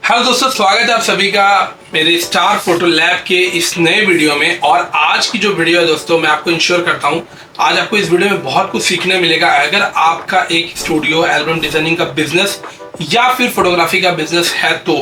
Hello दोस्तों, स्वागत है आप सभी का मेरे स्टार फोटो लैब के इस नए वीडियो में। और आज की जो वीडियो है दोस्तों, मैं आपको इंश्योर करता हूँ आज आपको इस वीडियो में बहुत कुछ सीखने मिलेगा। अगर आपका एक स्टूडियो एल्बम डिजाइनिंग का बिजनेस या फिर फोटोग्राफी का बिजनेस है तो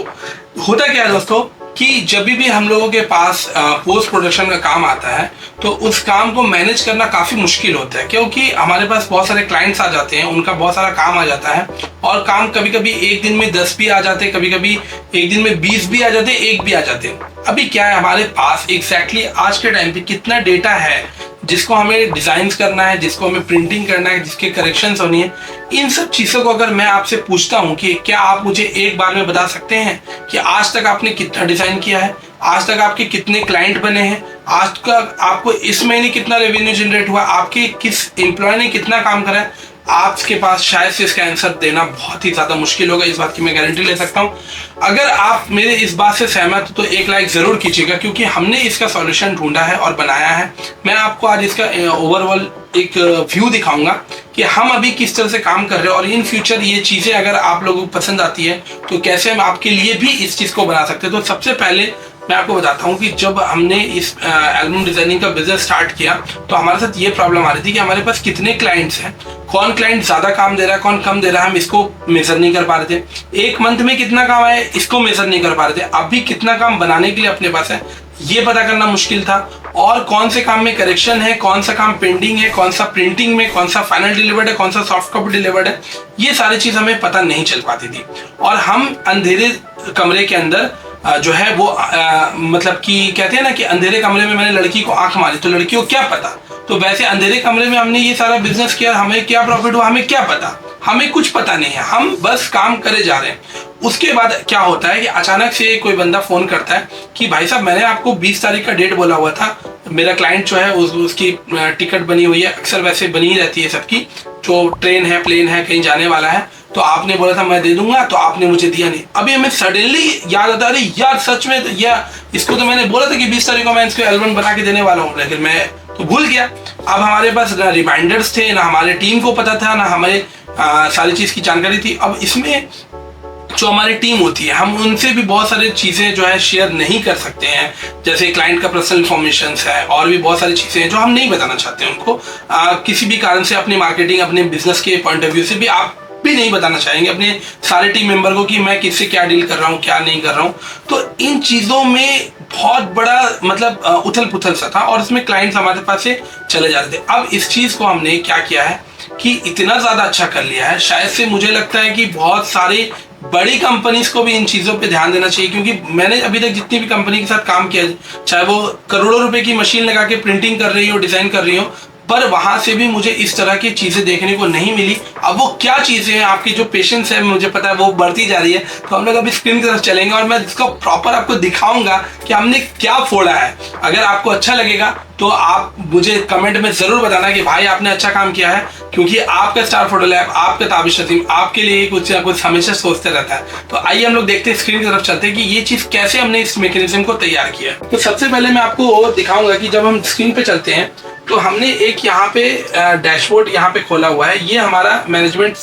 होता क्या है दोस्तों कि जब भी हम लोगों के पास पोस्ट प्रोडक्शन का काम आता है तो उस काम को मैनेज करना काफ़ी मुश्किल होता है, क्योंकि हमारे पास बहुत सारे क्लाइंट्स आ जाते हैं, उनका बहुत सारा काम आ जाता है और काम कभी कभी एक दिन में 10 भी आ जाते हैं, कभी कभी एक दिन में 20 भी आ जाते हैं, 1 भी आ जाते हैं। अभी क्या है, हमारे पास एग्जैक्टली आज के टाइम पे कितना डेटा है जिसको हमें डिजाइन करना है, जिसको हमें प्रिंटिंग करना है, जिसके करेक्शंस होनी है, इन सब चीज़ों को अगर मैं आपसे पूछता हूँ कि क्या आप मुझे एक बार में बता सकते हैं कि आज तक आपने कितना डिजाइन किया है, आज तक आपके कितने क्लाइंट बने हैं, आज तक आपको इस महीने कितना रेवेन्यू जनरेट हुआ, आपके किस एम्प्लॉय ने कितना काम करा है, आपके पास शायद से इसका आंसर देना बहुत ही ज़्यादा मुश्किल होगा। इस बात की मैं गारंटी ले सकता हूँ। अगर आप मेरे इस बात से सहमत हो तो एक लाइक ज़रूर कीजिएगा, क्योंकि हमने इसका सॉल्यूशन ढूंढा है और बनाया है। मैं आपको आज इसका ओवरऑल एक व्यू दिखाऊंगा कि हम अभी किस तरह से काम कर रहे हैं और इन फ्यूचर ये चीज़ें अगर आप लोगों को पसंद आती है तो कैसे हम आपके लिए भी इस चीज़ को बना सकते हैं। तो सबसे पहले मैं आपको बताता हूँ कि जब हमने इस एल्बम डिजाइनिंग का बिजनेस स्टार्ट किया तो हमारे साथ ये प्रॉब्लम आ रही थी कि हमारे पास कितने क्लाइंट्स हैं, कौन क्लाइंट ज़्यादा काम दे रहा है, कौन कम दे रहा है, हम इसको मेजर नहीं कर पा रहे थे। एक मंथ में कितना काम आया इसको मेजर नहीं कर पा रहे थे। अभी कितना काम बनाने के लिए अपने पास है ये पता करना मुश्किल था, और कौन से काम में करेक्शन है, कौन सा काम पेंडिंग है, कौन सा प्रिंटिंग में, कौन सा फाइनल डिलीवर्ड है, कौन सा सॉफ्ट कॉपी डिलीवर्ड है, ये सारी चीज़ हमें पता नहीं चल पाती थी। और हम अंधेरे कमरे के अंदर जो है वो मतलब कि कहते हैं ना कि अंधेरे कमरे में मैंने लड़की को आंख मारी तो लड़की को क्या पता। तो वैसे अंधेरे कमरे में हमने ये सारा बिजनेस किया, हमें क्या प्रॉफिट हुआ हमें क्या पता, हमें कुछ पता नहीं है, हम बस काम करे जा रहे हैं। उसके बाद क्या होता है कि अचानक से कोई बंदा फोन करता है कि भाई साहब मैंने आपको 20 तारीख का डेट बोला हुआ था, मेरा क्लाइंट जो है उसकी टिकट बनी हुई है, अक्सर वैसे बनी ही रहती है सबकी, जो ट्रेन है प्लेन है कहीं जाने वाला है, तो आपने बोला था मैं दे दूंगा, तो आपने मुझे दिया नहीं। अभी हमें सडनली याद आता है यार सच में तो इसको तो मैंने बोला था कि 20 तारीख को मैं इसको एल्बम बना के देने वाला हूँ, लेकिन मैं तो भूल गया। अब हमारे पास ना रिमाइंडर्स थे, ना हमारे टीम को पता था, ना हमें सारी चीज़ की जानकारी थी। अब इसमें जो हमारी टीम होती है हम उनसे भी बहुत सारी चीज़ें जो है शेयर नहीं कर सकते हैं, जैसे क्लाइंट का पर्सनल इन्फॉर्मेशन है और भी बहुत सारी चीज़ें हैं जो हम नहीं बताना चाहते हैं उनको। किसी भी कारण से अपनी मार्केटिंग अपने बिजनेस के पॉइंट ऑफ व्यू से भी आप भी नहीं बताना चाहेंगे अपने सारे टीम मेंबर को कि मैं किससे क्या डील कर रहा हूँ क्या नहीं कर रहा हूँ। तो इन चीज़ों में बहुत बड़ा मतलब उथल पुथल सा था और इसमें क्लाइंट्स हमारे पास से चले जाते थे। अब इस चीज़ को हमने क्या किया है कि इतना ज़्यादा अच्छा कर लिया है, शायद से मुझे लगता है कि बहुत सारे बड़ी कंपनीज को भी इन चीज़ों पे ध्यान देना चाहिए, क्योंकि मैंने अभी तक जितनी भी कंपनी के साथ काम किया, चाहे वो करोड़ों रुपए की मशीन लगा के प्रिंटिंग कर रही हो, डिज़ाइन कर रही हो, पर वहां से भी मुझे इस तरह की चीज़ें देखने को नहीं मिली। अब वो क्या चीज़ें हैं, आपकी जो पेशेंस है मुझे पता है वो बढ़ती जा रही है। तो हम लोग अभी स्क्रीन की तरफ चलेंगे और मैं इसको प्रॉपर आपको दिखाऊंगा कि हमने क्या फोड़ा है। अगर आपको अच्छा लगेगा तो आप मुझे कमेंट में ज़रूर बताना कि भाई आपने अच्छा काम किया है, क्योंकि आपका स्टार फोटो लैब, आपका ताबिश नसीम आपके लिए कुछ ना कुछ हमेशा सोचते रहता है। तो आइए हम लोग देखते हैं स्क्रीन की तरफ चलते हैं कि ये चीज़ कैसे हमने इस मैकेनिज्म को तैयार किया। तो सबसे पहले मैं आपको दिखाऊंगा कि जब हम स्क्रीन पे चलते हैं तो हमने एक यहाँ पे डैशबोर्ड यहाँ पे खोला हुआ है, ये हमारा मैनेजमेंट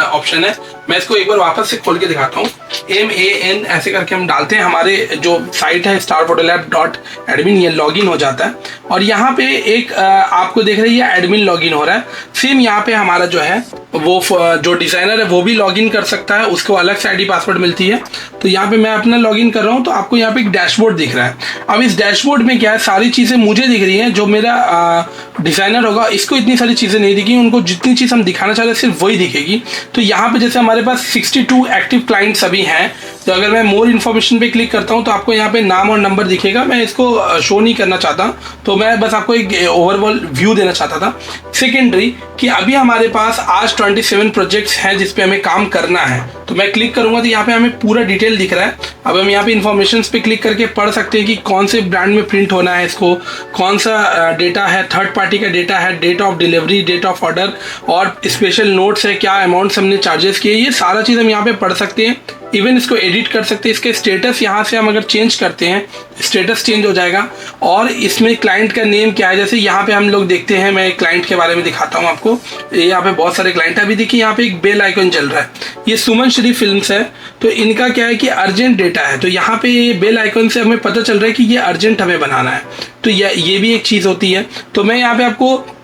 ऑप्शन है। मैं इसको एक बार वापस से खोल के दिखाता हूँ। MAN ऐसे करके हम डालते हैं, हमारे जो साइट है starphotolab.admin, ये लॉगिन हो जाता है और यहाँ पे एक आपको देख रही है एडमिन लॉगिन हो रहा है। सेम यहाँ पे हमारा जो है वो जो डिज़ाइनर है वो भी लॉगिन कर सकता है, उसको अलग से ID पासवर्ड मिलती है। तो यहाँ पे मैं अपना लॉगिन कर रहा हूँ तो आपको यहाँ पे एक डैशबोर्ड दिख रहा है। अब इस डैशबोर्ड में क्या है, सारी चीज़ें मुझे दिख रही हैं, जो मेरा डिज़ाइनर होगा इसको इतनी सारी चीज़ें नहीं दिखेगी, उनको जितनी चीज़ हम दिखाना चाह रहे हैं सिर्फ वही दिखेगी। तो यहाँ पे जैसे हमारे पास 62 एक्टिव क्लाइंट्स अभी हैं, तो अगर मैं मोर इन्फॉर्मेशन पे क्लिक करता हूँ तो आपको यहाँ पे नाम और नंबर दिखेगा। मैं इसको शो नहीं करना चाहता, तो मैं बस आपको एक ओवरऑल व्यू देना चाहता था। सेकेंडरी कि अभी हमारे पास आज 27 प्रोजेक्ट्स हैं जिस पे हमें काम करना है। तो मैं क्लिक करूंगा तो यहाँ पे हमें पूरा डिटेल दिख रहा है। अब हम यहाँ पे इन्फॉर्मेशन पे क्लिक करके पढ़ सकते हैं कि कौन से ब्रांड में प्रिंट होना है, इसको कौन सा डेटा है, थर्ड पार्टी का डेटा है, date of delivery, date of order और स्पेशल नोट्स है, क्या अमाउंट्स हमने चार्जेस किए, ये सारा चीज़ हम यहाँ पे पढ़ सकते हैं। इवन इसको एडिट एडिट कर सकते हैं। इसके स्टेटस यहाँ से हम अगर चेंज करते हैं, स्टेटस चेंज हो जाएगा। और इसमें क्लाइंट का नेम क्या है, जैसे यहाँ पे हम लोग देखते हैं, मैं क्लाइंट के बारे में दिखाता हूँ आपको। यहाँ पे बहुत सारे क्लाइंट है। अभी देखिए यहाँ पे एक बेल आइकन चल रहा है, ये सुमन श्री फिल्म्स है। तो इनका क्या है कि अर्जेंट डेटा है, तो यहाँ पे ये बेल आइकन से हमें पता चल रहा है कि ये अर्जेंट हमें बनाना है। तो ये भी एक चीज़ होती है। तो मैं यहाँ पे आपको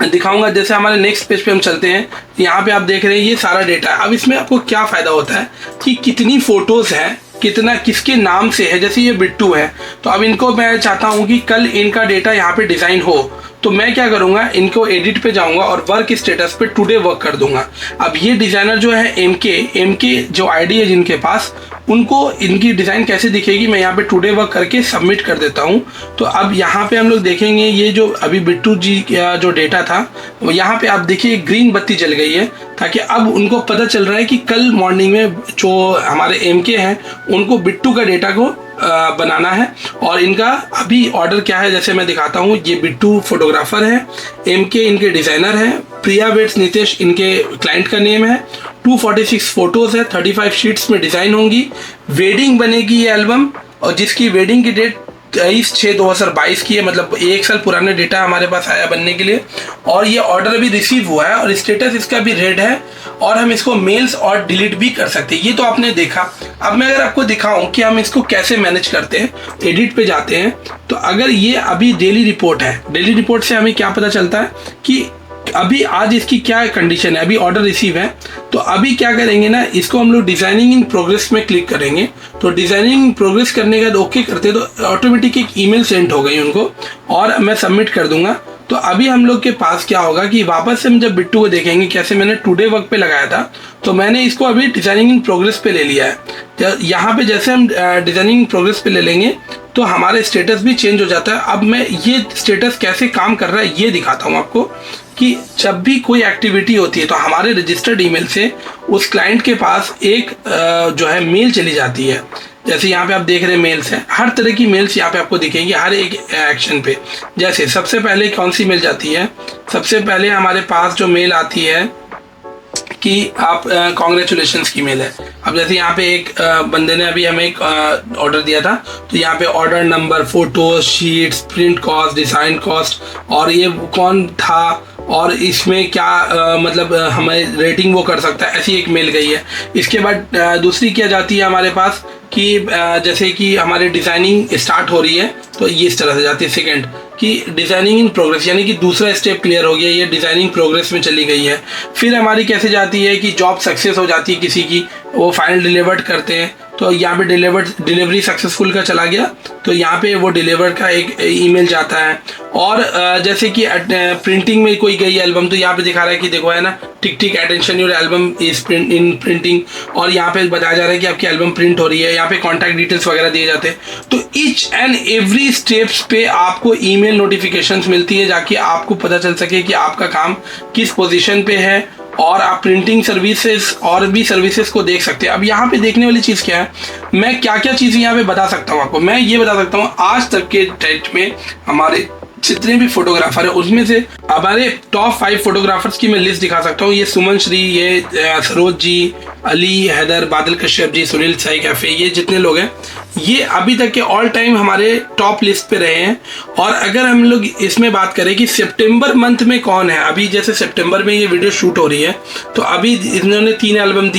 दिखाऊंगा। जैसे हमारे नेक्स्ट पेज पे हम चलते हैं, यहाँ पे आप देख रहे हैं ये सारा डेटा है। अब इसमें आपको क्या फ़ायदा होता है कि कितनी फ़ोटोज़ हैं, कितना किसके नाम से है। जैसे ये बिट्टू है, तो अब इनको मैं चाहता हूँ कि कल इनका डेटा यहाँ पे डिज़ाइन हो, तो मैं क्या करूँगा, इनको एडिट पे जाऊँगा और वर्क स्टेटस पे टुडे वर्क कर दूंगा। अब ये डिज़ाइनर जो है एमके जो आईडी है जिनके पास, उनको इनकी डिज़ाइन कैसे दिखेगी, मैं यहाँ पे टुडे वर्क करके सबमिट कर देता हूँ। तो अब यहाँ पे हम लोग देखेंगे ये जो अभी बिट्टू जी का जो डेटा था, वो यहाँ पे आप देखिए ग्रीन बत्ती जल गई है, ताकि अब उनको पता चल रहा है कि कल मॉर्निंग में जो हमारे एमके हैं उनको बिट्टू का डेटा को बनाना है। और इनका अभी ऑर्डर क्या है, जैसे मैं दिखाता हूँ। ये बिट्टू फोटोग्राफर है, एमके इनके डिज़ाइनर हैं, प्रिया वेट्स नितेश इनके क्लाइंट का नेम है। 246 फोटोज़ है, 35 शीट्स में डिज़ाइन होंगी। वेडिंग बनेगी ये एल्बम, और जिसकी वेडिंग की डेट 23/6/2022 की है, मतलब 1 साल पुराने डेटा हमारे पास आया बनने के लिए। और ये ऑर्डर अभी रिसीव हुआ है और स्टेटस इसका भी रेड है, और हम इसको मेल्स और डिलीट भी कर सकते हैं। ये तो आपने देखा। अब मैं अगर आपको दिखाऊं कि हम इसको कैसे मैनेज करते हैं, एडिट पे जाते हैं, तो अगर ये अभी डेली रिपोर्ट है, डेली रिपोर्ट से हमें क्या पता चलता है कि अभी आज इसकी क्या कंडीशन है। अभी ऑर्डर रिसीव है, तो अभी क्या करेंगे ना, इसको हम लोग डिज़ाइनिंग इन प्रोग्रेस में क्लिक करेंगे। तो डिज़ाइनिंग इन प्रोग्रेस करने के बाद ओके करते हैं, तो ऑटोमेटिक एक ईमेल सेंड हो गई उनको, और मैं सबमिट कर दूंगा। तो अभी हम लोग के पास क्या होगा कि वापस से हम जब बिट्टू को देखेंगे, कैसे मैंने टुडे वर्क पे लगाया था, तो मैंने इसको अभी डिज़ाइनिंग इन प्रोग्रेस पे ले लिया है। यहाँ पे जैसे हम डिज़ाइनिंग इन प्रोग्रेस पे ले लेंगे, तो हमारा स्टेटस भी चेंज हो जाता है। अब मैं ये स्टेटस कैसे काम कर रहा है ये दिखाता हूँ आपको, कि जब भी कोई एक्टिविटी होती है तो हमारे रजिस्टर्ड ईमेल से उस क्लाइंट के पास एक जो है मेल चली जाती है। जैसे यहाँ पे आप देख रहे हैं मेल्स हैं, हर तरह की मेल्स यहाँ पे आपको दिखेंगी हर एक एक्शन पे। जैसे सबसे पहले कौन सी मेल जाती है, सबसे पहले हमारे पास जो मेल आती है कि आप कॉन्ग्रेचुलेशंस की मेल है। अब जैसे यहाँ पे एक बंदे ने अभी हमें एक ऑर्डर दिया था, तो यहाँ पे order number, photo, sheets, print cost, design cost, और ये कौन था और इसमें क्या मतलब हमें रेटिंग वो कर सकता है, ऐसी एक मेल गई है। इसके बाद दूसरी क्या जाती है हमारे पास कि जैसे कि हमारे डिज़ाइनिंग स्टार्ट हो रही है, तो ये इस तरह से जाती है। सेकंड कि डिज़ाइनिंग इन प्रोग्रेस, यानी कि दूसरा स्टेप क्लियर हो गया, ये डिज़ाइनिंग प्रोग्रेस में चली गई है। फिर हमारी कैसे जाती है कि जॉब सक्सेस हो जाती है किसी की, वो फाइल डिलीवर्ड करते हैं, तो यहाँ पे डिलीवरी सक्सेसफुल का चला गया, तो यहाँ पे वो डिलीवर का एक ईमेल जाता है। और जैसे कि प्रिंटिंग में कोई गई एल्बम, तो यहाँ पे दिखा रहा है कि देखो है ना, tick tick attention your album is in printing, और यहाँ पे बताया जा रहा है कि आपकी एल्बम प्रिंट हो रही है। यहाँ पे कॉन्टैक्ट डिटेल्स वगैरह दिए जाते हैं। तो ईच एंड एवरी स्टेप्स पे आपको ईमेल नोटिफिकेशंस मिलती है, जाके आपको पता चल सके कि आपका काम किस पोजीशन पे है, और आप प्रिंटिंग सर्विसेज और भी सर्विसेज को देख सकते हैं। अब यहाँ पे देखने वाली चीज़ क्या है, मैं क्या क्या चीज़ें यहाँ पे बता सकता हूँ आपको। मैं ये बता सकता हूँ आज तक के डेट में हमारे जितने भी फोटोग्राफर है, उसमें से हमारे टॉप 5 फोटोग्राफर्स की मैं लिस्ट दिखा सकता हूँ। ये सुमन श्री, ये सरोज जी, अली हैदर, बादल कश्यप जी, सुनील साई कैफे, ये जितने लोग हैं, ये अभी तक के ऑल टाइम हमारे टॉप लिस्ट पे रहे हैं। और अगर हम लोग इसमें बात करें कि सितंबर मंथ में कौन है, अभी जैसे सितंबर में ये वीडियो शूट हो रही है, तो अभी इन्होंने 3 एल्बम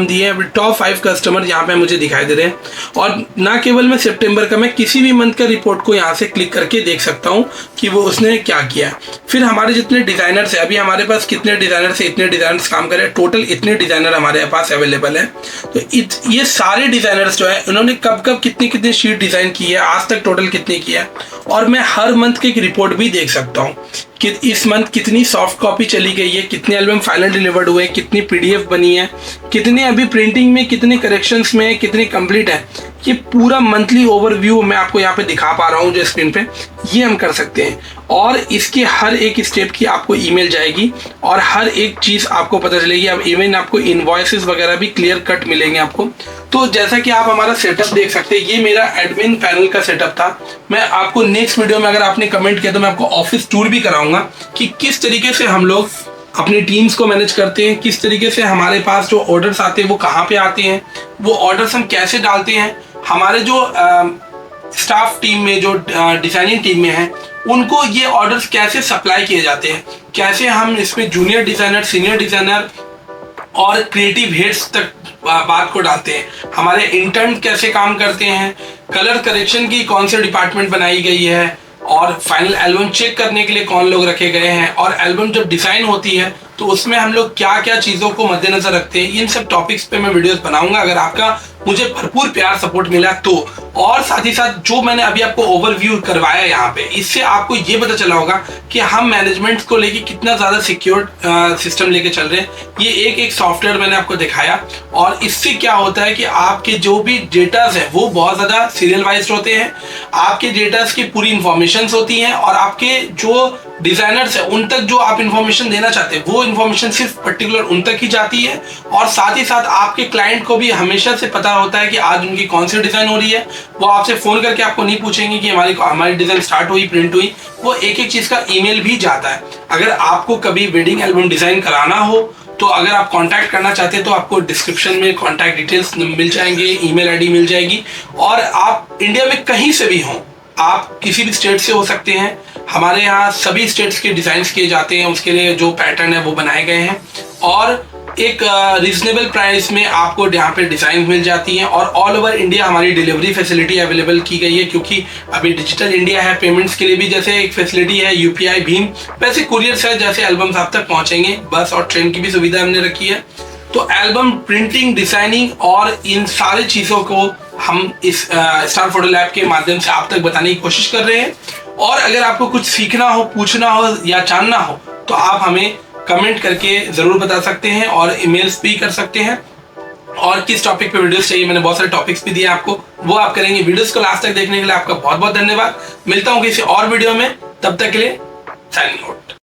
दिए हैं। टॉप 5 कस्टमर यहाँ पे मुझे दिखाई दे रहे हैं। और ना केवल मैं सितंबर का, मैं किसी भी मंथ का रिपोर्ट को यहाँ से क्लिक करके देख सकता हूँ कि वो उसने क्या किया। फिर हमारे जितने डिज़ाइनर्स हैं, अभी हमारे पास कितने डिज़ाइनर्स हैं, इतने डिज़ाइनर्स काम करें, टोटल इतने डिज़ाइनर हमारे पास अवेलेबल है। तो ये सारे डिज़ाइनर्स जो है, उन्होंने कब कितनी शीट डिज़ाइन की है, आज तक टोटल कितनी की है। और मैं हर मंथ की एक रिपोर्ट भी देख सकता हूँ कि इस मंथ कितनी सॉफ्ट कॉपी चली गई है, कितने एल्बम फाइनल डिलीवर्ड हुए, कितनी PDF बनी है, कितने अभी प्रिंटिंग में, कितने करेक्शंस में, कितने कंप्लीट है। ये पूरा मंथली ओवरव्यू मैं आपको यहाँ पे दिखा पा रहा हूँ जो स्क्रीन पे, ये हम कर सकते हैं। और इसके हर एक स्टेप की आपको ईमेल जाएगी और हर एक चीज़ आपको पता चलेगी। अब इवन आपको इनवॉइसेस वगैरह भी क्लियर कट मिलेंगे आपको। तो जैसा कि आप हमारा सेटअप देख सकते हैं, ये मेरा एडमिन पैनल का सेटअप था। मैं आपको नेक्स्ट वीडियो में, अगर आपने कमेंट किया तो मैं आपको ऑफिस टूर भी कराऊंगा कि किस तरीके से हम लोग अपनी टीम्स को मैनेज करते हैं, किस तरीके से हमारे पास जो ऑर्डर्स आते हैं वो कहाँ पे आते हैं, वो ऑर्डर्स हम कैसे डालते हैं, हमारे जो स्टाफ टीम में जो डिज़ाइनिंग टीम में है उनको ये ऑर्डर्स कैसे सप्लाई किए जाते हैं, कैसे हम इसमें जूनियर डिज़ाइनर, सीनियर डिज़ाइनर और क्रिएटिव हेड्स तक बात को डालते हैं, हमारे इंटर्न कैसे काम करते हैं, कलर करेक्शन की कौन से डिपार्टमेंट बनाई गई है, और फाइनल एल्बम चेक करने के लिए कौन लोग रखे गए हैं, और एल्बम जब डिज़ाइन होती है तो उसमें हम लोग क्या क्या चीज़ों को मद्देनजर रखते हैं, इन सब टॉपिक्स पे मैं वीडियोस बनाऊंगा अगर आपका मुझे भरपूर प्यार सपोर्ट मिला तो। और साथ ही साथ जो मैंने अभी आपको ओवरव्यू करवाया यहाँ पे, इससे आपको ये पता चला होगा कि हम मैनेजमेंट को लेके कितना ज़्यादा सिक्योर सिस्टम लेके चल रहे हैं। ये एक एक सॉफ्टवेयर मैंने आपको दिखाया, और इससे क्या होता है कि आपके जो भी डेटाज है वो बहुत ज़्यादा सीरियल वाइज होते हैं, आपके डेटाज की पूरी इंफॉर्मेशन होती हैं, और आपके जो डिजाइनर्स है उन तक जो आप इंफॉर्मेशन देना चाहते हैं वो इंफॉर्मेशन सिर्फ पर्टिकुलर उन तक ही जाती है। और साथ ही साथ आपके क्लाइंट को भी हमेशा से पता होता है कि आज उनकी कौन सी डिज़ाइन हो रही है। वो आपसे फ़ोन करके आपको नहीं पूछेंगे कि हमारी डिज़ाइन स्टार्ट हुई, प्रिंट हुई, वो एक एक चीज़ का ईमेल भी जाता है। अगर आपको कभी वेडिंग एल्बम डिज़ाइन कराना हो तो अगर आप कांटेक्ट करना चाहते हैं तो आपको डिस्क्रिप्शन में कांटेक्ट डिटेल्स मिल जाएंगे, ईमेल आईडी मिल जाएगी। और आप इंडिया में कहीं से भी हों, आप किसी भी स्टेट से हो सकते हैं, हमारे यहाँ सभी स्टेट्स के डिज़ाइंस किए जाते हैं, उसके लिए जो पैटर्न है वो बनाए गए हैं, और एक रीजनेबल प्राइस में आपको यहाँ पे डिज़ाइन मिल जाती हैं। और ऑल ओवर इंडिया हमारी डिलीवरी फैसिलिटी अवेलेबल की गई है, क्योंकि अभी डिजिटल इंडिया है, पेमेंट्स के लिए भी जैसे एक फैसिलिटी है UPI भीम, वैसे कुरियर से जैसे एल्बम्स आप तक पहुँचेंगे, बस और ट्रेन की भी सुविधा हमने रखी है। तो एल्बम प्रिंटिंग, डिज़ाइनिंग और इन सारी चीज़ों को हम इस स्टार फोटो लैब के माध्यम से आप तक बताने की कोशिश कर रहे हैं। और अगर आपको कुछ सीखना हो, पूछना हो या जानना हो तो आप हमें कमेंट करके ज़रूर बता सकते हैं, और ईमेल्स भी कर सकते हैं। और किस टॉपिक पे वीडियोस चाहिए, मैंने बहुत सारे टॉपिक्स भी दिए आपको, वो आप करेंगे। वीडियोस को लास्ट तक देखने के लिए आपका बहुत बहुत धन्यवाद। मिलता हूँ किसी और वीडियो में, तब तक के लिए साइनिंग आउट।